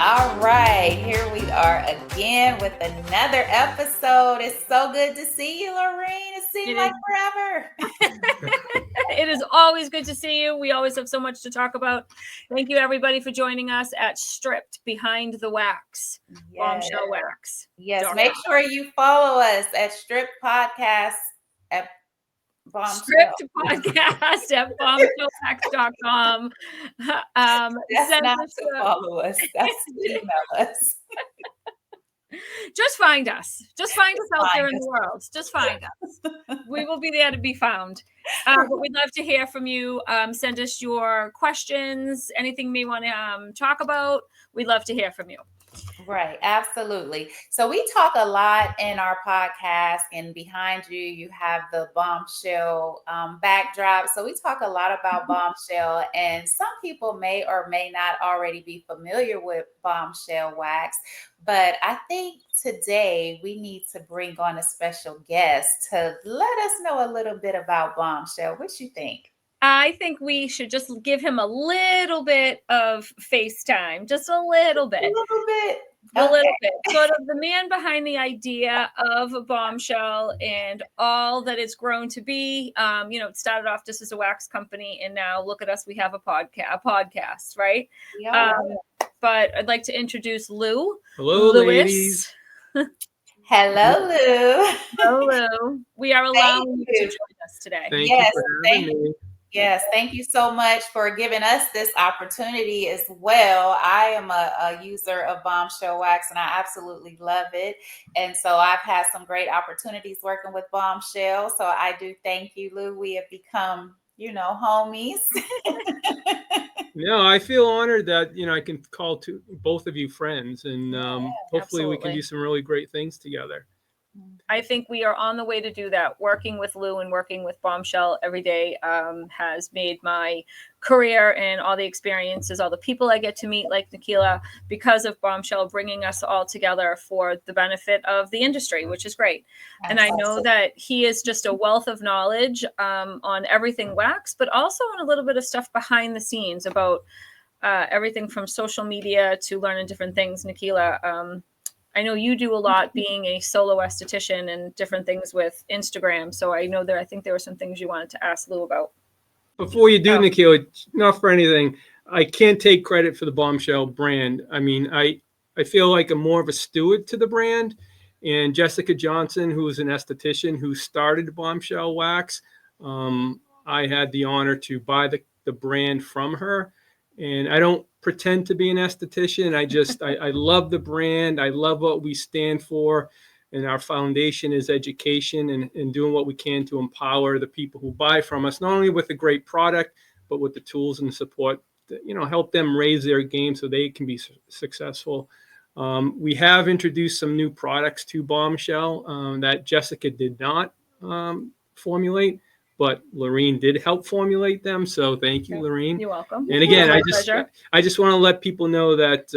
All right, here we are again with another episode. It's so good to see you, Loreen. It seemed like forever. It is always good to see you. We always have so much to talk about. Thank you, everybody, for joining us at Stripped Behind the Wax, Bombshell Wax. Yes, make sure you follow us at Stripped Podcast at Stripped Podcast at bombshellwax.com. That's not to follow us. That's to email us. Just find us. Just find us out there in the world. Just find us. We will be there to be found. But we'd love to hear from you. Send us your questions, anything you may want to talk about. We'd love to hear from you. Right. Absolutely. So we talk a lot in our podcast, and behind you have the Bombshell backdrop. So we talk a lot about Bombshell, and some people may or may not already be familiar with Bombshell Wax. But I think today we need to bring on a special guest to let us know a little bit about Bombshell. What you think? I think we should just give him a little bit of FaceTime, just a little bit. A little bit. A little bit. Sort of the man behind the idea of a Bombshell and all that it's grown to be. It started off just as a wax company, and now look at us, we have a podcast, right? Yeah. But I'd like to introduce Lou. Hello, ladies. Hello, Lou. Hello. We are allowing you to join us today. Thank you for having me. Yes, thank you so much for giving us this opportunity as well. I am a user of Bombshell Wax, and I absolutely love it. And so I've had some great opportunities working with Bombshell. So I do thank you, Lou. We have become, homies. No, I feel honored that, I can call both of you friends, and hopefully we can do some really great things together. I think we are on the way to do that. Working with Lou and working with Bombshell every day has made my career and all the experiences, all the people I get to meet, like Nikila, because of Bombshell bringing us all together for the benefit of the industry, which is great. That's and I know awesome. That he is just a wealth of knowledge on everything wax, but also on a little bit of stuff behind the scenes about everything from social media to learning different things. Nikila, I know you do a lot being a solo esthetician and different things with Instagram. So I know I think there were some things you wanted to ask Lou about. Before you do, Nikhil, not for anything, I can't take credit for the Bombshell brand. I mean, I feel like I'm more of a steward to the brand. And Jessica Johnson, who is an esthetician who started Bombshell Wax, I had the honor to buy the brand from her. And I don't pretend to be an esthetician. I love the brand. I love what we stand for. And our foundation is education and doing what we can to empower the people who buy from us, not only with a great product, but with the tools and support that, help them raise their game so they can be successful. We have introduced some new products to Bombshell that Jessica did not formulate. But Loreen did help formulate them, so thank you, Loreen. You're welcome. And again, I just want to let people know that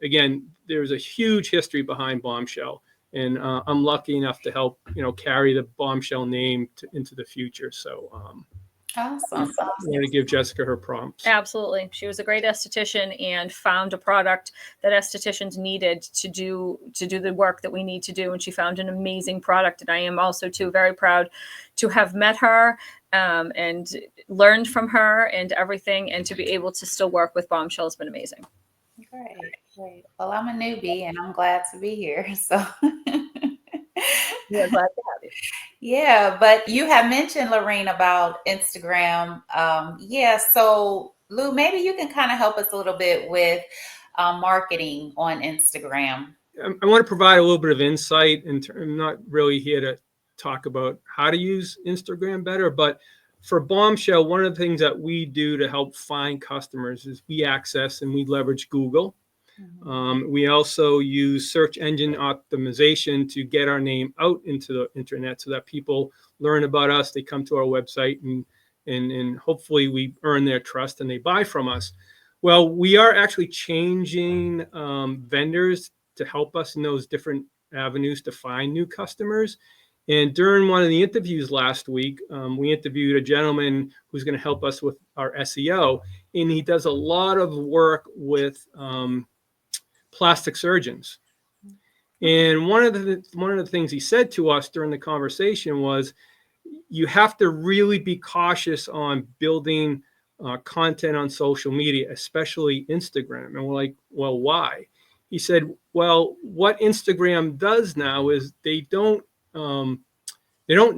again, there's a huge history behind Bombshell, and I'm lucky enough to help carry the Bombshell name into the future. So awesome. I want to give Jessica her prompts. Absolutely, she was a great esthetician and found a product that estheticians needed to do the work that we need to do, and she found an amazing product. And I am also too very proud to have met her and learned from her and everything, and to be able to still work with Bombshell has been amazing. Great. Well, I'm a newbie and I'm glad to be here. So we're glad to have you. Yeah, but you have mentioned, Loreen, about Instagram. So Lou, maybe you can kind of help us a little bit with marketing on Instagram. I want to provide a little bit of insight, and I'm not really here to talk about how to use Instagram better, but for Bombshell, one of the things that we do to help find customers is we access and we leverage Google. Mm-hmm. We also use search engine optimization to get our name out into the internet so that people learn about us, they come to our website, and hopefully we earn their trust and they buy from us. Well, we are actually changing vendors to help us in those different avenues to find new customers. And during one of the interviews last week, we interviewed a gentleman who's going to help us with our SEO. And he does a lot of work with plastic surgeons. And one of the things he said to us during the conversation was, you have to really be cautious on building content on social media, especially Instagram. And we're like, well, why? He said, well, what Instagram does now is they don't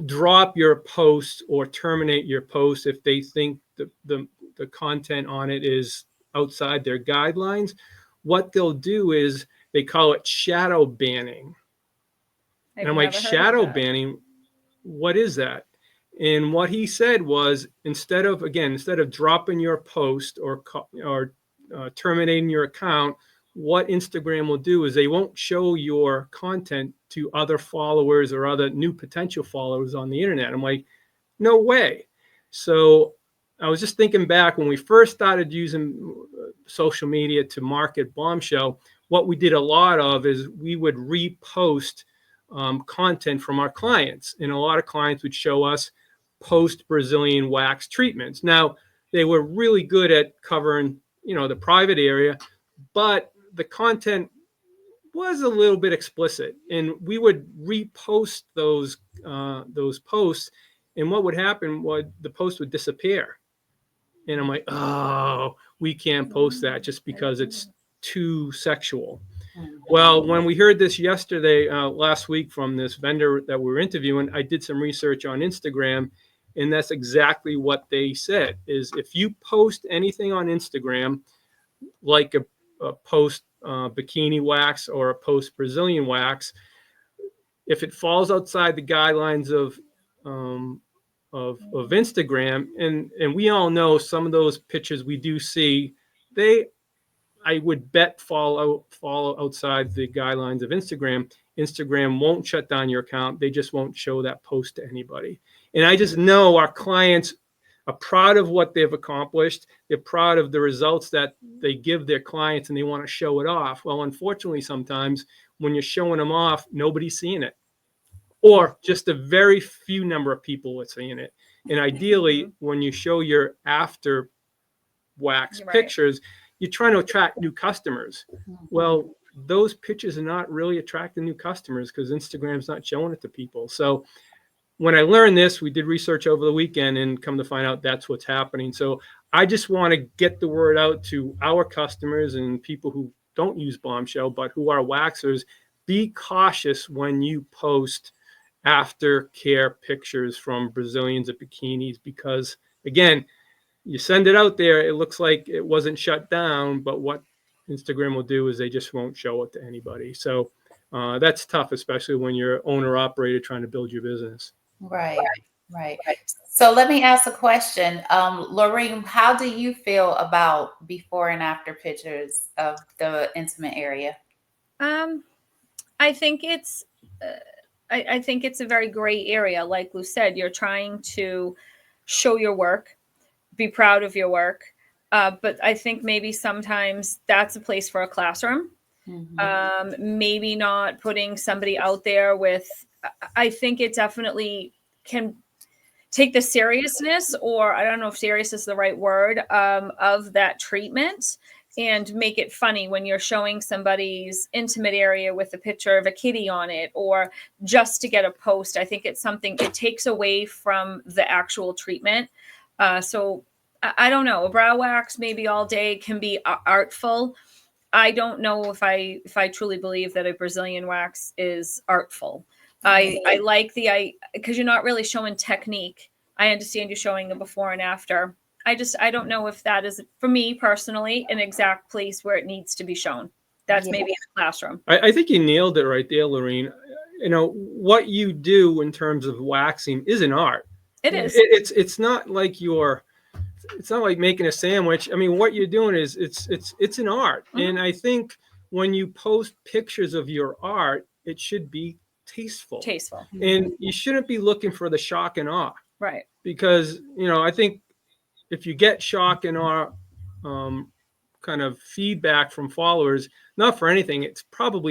drop your post or terminate your post if they think the content on it is outside their guidelines. What they'll do is they call it shadow banning. And I'm like, shadow banning, what is that? And what he said was, instead of dropping your post or terminating your account, what Instagram will do is they won't show your content to other followers or other new potential followers on the internet. I'm like, no way. So I was just thinking back when we first started using social media to market Bombshell, what we did a lot of is we would repost content from our clients. And a lot of clients would show us post Brazilian wax treatments. Now, they were really good at covering, the private area, but the content was a little bit explicit, and we would repost those posts, and what would happen was the post would disappear. And I'm like, oh, we can't post that just because it's too sexual. Well, when we heard this last week from this vendor that we were interviewing, I did some research on Instagram, and that's exactly what they said, is if you post anything on Instagram, like a post bikini wax or a post Brazilian wax, if it falls outside the guidelines of Instagram, and we all know some of those pictures we do see, I would bet fall outside the guidelines of Instagram. Instagram won't shut down your account. They just won't show that post to anybody. And I just know our clients are proud of what they've accomplished. They're proud of the results that they give their clients, and they want to show it off. Well, unfortunately, sometimes when you're showing them off, nobody's seeing it, or just a very few number of people are seeing it. And ideally, when you show your after wax pictures, you're trying to attract new customers. Well, those pictures are not really attracting new customers because Instagram's not showing it to people. So when I learned this, we did research over the weekend and come to find out that's what's happening. So I just want to get the word out to our customers and people who don't use Bombshell, but who are waxers. Be cautious when you post aftercare pictures from Brazilians at bikinis, because again, you send it out there, it looks like it wasn't shut down, but what Instagram will do is they just won't show it to anybody. So that's tough, especially when you're owner operator trying to build your business. Right. So let me ask a question. Loreen, how do you feel about before and after pictures of the intimate area? I think it's a very gray area. Like Lou said, you're trying to show your work, be proud of your work. But I think maybe sometimes that's a place for a classroom. Maybe not putting somebody out there with, I think it definitely can take the seriousness, or I don't know if serious is the right word, of that treatment, and make it funny when you're showing somebody's intimate area with a picture of a kitty on it, or just to get a post. I think it's something, it takes away from the actual treatment. So I don't know, a brow wax maybe all day can be artful. I don't know if I truly believe that a Brazilian wax is artful. I like because you're not really showing technique. I understand you're showing a before and after. I don't know if that is, for me personally, an exact place where it needs to be shown. That's maybe in the classroom. I think you nailed it right there, Loreen. What you do in terms of waxing is an art. It is. It's not like it's not like making a sandwich. I mean, what you're doing is it's an art. And I think when you post pictures of your art, it should be tasteful. And you shouldn't be looking for the shock and awe. Right. Because, I think if you get shock and awe kind of feedback from followers, not for anything, it could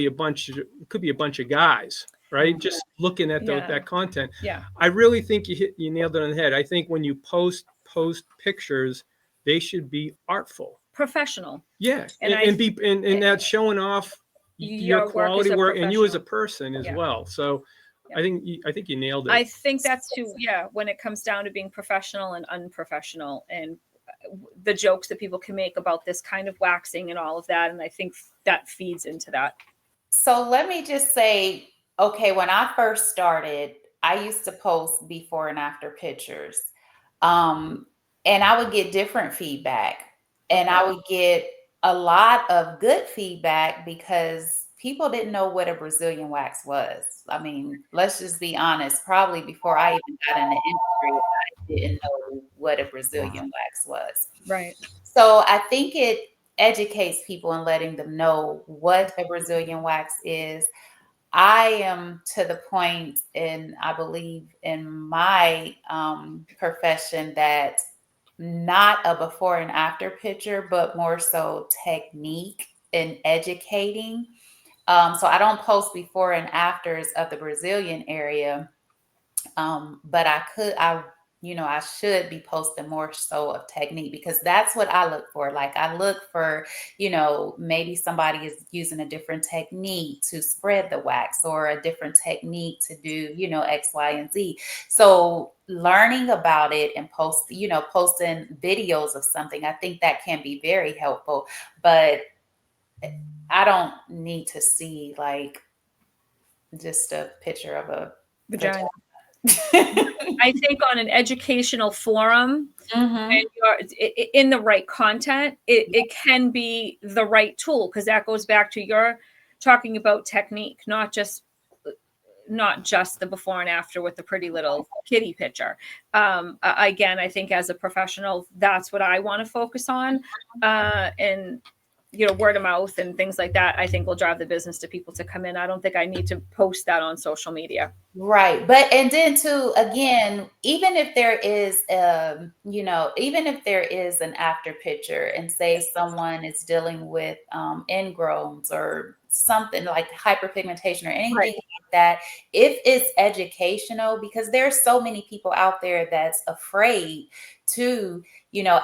be a bunch of guys, right? Just looking at that content. Yeah. I really think you nailed it on the head. I think when you post pictures, they should be artful. professional. Yeah, And and that's showing off your quality work and you as a person as well. So I think you nailed it. I think that's too, when it comes down to being professional and unprofessional, and the jokes that people can make about this kind of waxing and all of that. And I think that feeds into that. So let me just say, okay, when I first started, I used to post before and after pictures. And I would get different feedback. And I would get a lot of good feedback because people didn't know what a Brazilian wax was. I mean, let's just be honest. Probably before I even got in the industry, I didn't know what a Brazilian wax was. Right. So I think it educates people and letting them know what a Brazilian wax is. I am to the point, and I believe in my profession, that not a before and after picture, but more so technique and educating. So I don't post before and afters of the Brazilian area, but I should be posting more so of technique, because that's what I look for. Like, I look for, maybe somebody is using a different technique to spread the wax, or a different technique to do, X, Y, and Z. So learning about it and posting videos of something, I think that can be very helpful, but I don't need to see like just a picture of a vagina. I think on an educational forum, and you're in the right content, it can be the right tool, because that goes back to your talking about technique, not just the before and after with the pretty little kitty picture. Again, I think as a professional, that's what I want to focus on, and word of mouth and things like that, I think will drive the business to people to come in. I don't think I need to post that on social media. Right. But, and then too, again, even if there is, even if there is an after picture, and say someone is dealing with ingrowns or something like hyperpigmentation or anything like that, if it's educational, because there's so many people out there that's afraid to,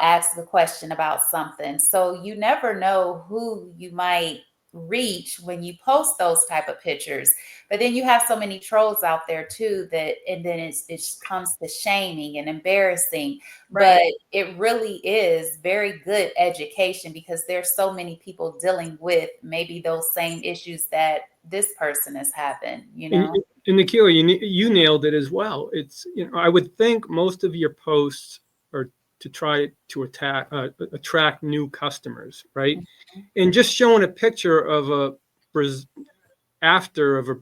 ask a question about something. So you never know who you might reach when you post those type of pictures. But then you have so many trolls out there too, and then it comes to shaming and embarrassing. But it really is very good education, because there's so many people dealing with maybe those same issues that this person is having, And Nikhila, you nailed it as well. It's, I would think most of your posts are to try to attract new customers, right? Mm-hmm. And just showing a picture of a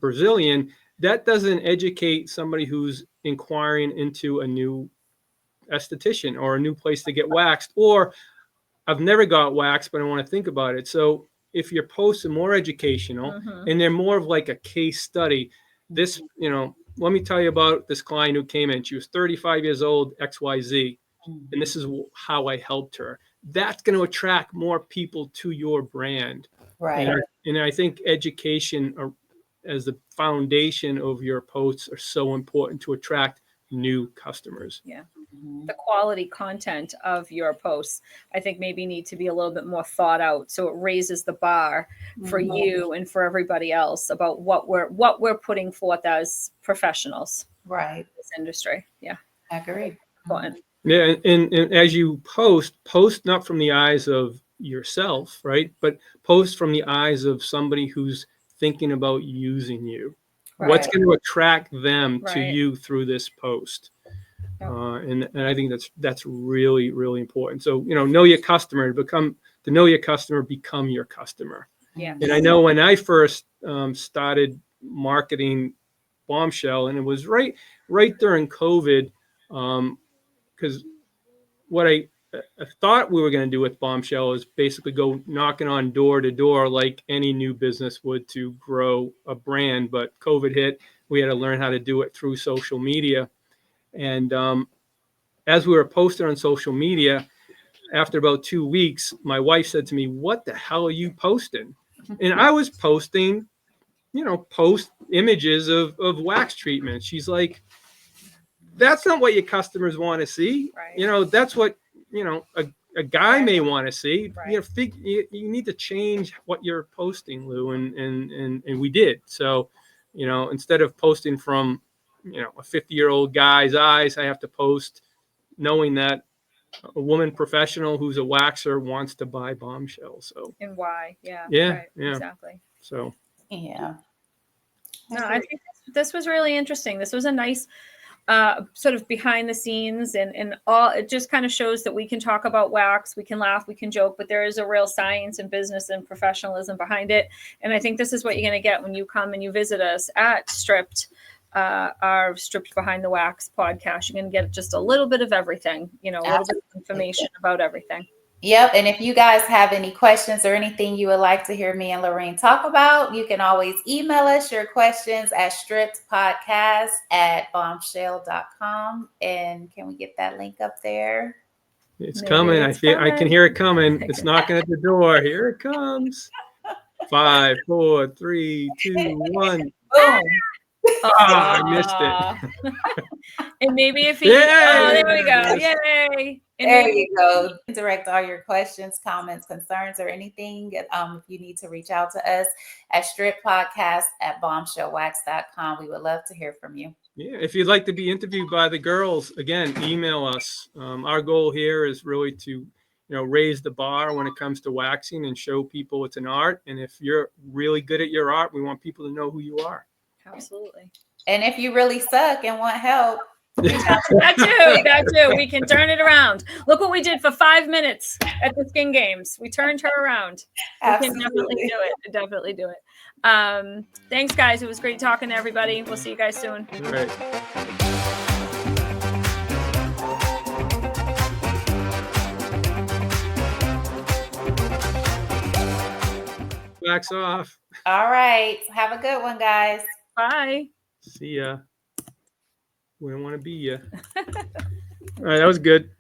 Brazilian, that doesn't educate somebody who's inquiring into a new esthetician or a new place to get waxed, or I've never got waxed, but I want to think about it. So if your posts are more educational and they're more of like a case study, this, let me tell you about this client who came in. She was 35 years old, XYZ, and this is how I helped her. That's going to attract more people to your brand. Right. And I think education as the foundation of your posts are so important to attract new customers. Yeah. The quality content of your posts, I think, maybe need to be a little bit more thought out, so it raises the bar for you and for everybody else about what we're putting forth as professionals. Right. In this industry. Yeah. I agree. Important. Yeah, and as you post not from the eyes of yourself, right? But post from the eyes of somebody who's thinking about using you. Right. What's going to attract them to you through this post? And I think that's really, really important. So, know your customer, become your customer. Yeah. And I know when I first started marketing Bombshell, and it was right during COVID, because what I thought we were going to do with Bombshell is basically go knocking on door to door like any new business would to grow a brand. But COVID hit, we had to learn how to do it through social media. And as we were posting on social media, after about 2 weeks, my wife said to me, "What the hell are you posting?" And I was posting, post images of wax treatments. She's like, "That's not what your customers want to see." Right. That's what, a guy may want to see. Right. You know, you need to change what you're posting, Lou, and we did. So, you know, instead of posting from, you know, a 50-year-old guy's eyes, I have to post knowing that a woman professional who's a waxer wants to buy Bombshell. So, And why? Yeah. yeah, Right. yeah. Exactly. So, Yeah. No, I think this was really interesting. This was a nice sort of behind the scenes, and all. It just kind of shows that we can talk about wax, we can laugh, we can joke, but there is a real science and business and professionalism behind it. And I think this is what you're going to get when you come and you visit us at Stripped, our Stripped Behind the Wax podcast. You're going to get just a little bit of everything, you know, a little bit of information about everything. Yep. And if you guys have any questions or anything you would like to hear me and Loreen talk about, you can always email us your questions at strippedpodcast@bombshell.com. And can we get that link up there? it's Maybe coming. it's I can hear it coming. coming. It's knocking at the door. Here it comes. 5, 4, 3, 2, 1. Boom. I missed it. And maybe if he, Yay! oh, there we go. Yay. And There maybe, you go. Direct all your questions, comments, concerns, or anything. If you need to reach out to us at strippedpodcast@bombshellwax.com. We would love to hear from you. Yeah, if you'd like to be interviewed by the girls, again, email us. Our goal here is really to, you know, raise the bar when it comes to waxing and show people it's an art. And if you're really good at your art, we want people to know who you are. absolutely. And if you really suck and want help, That too. We can turn it around. Look what we did for 5 minutes at the Skin Games. We turned her around. We can definitely do it. Definitely do it. Thanks, guys. It was great talking to everybody. We'll see you guys soon. All right. Wax off. all right. Have a good one, guys. Bye. See ya. We don't want to be ya. All right, that was good.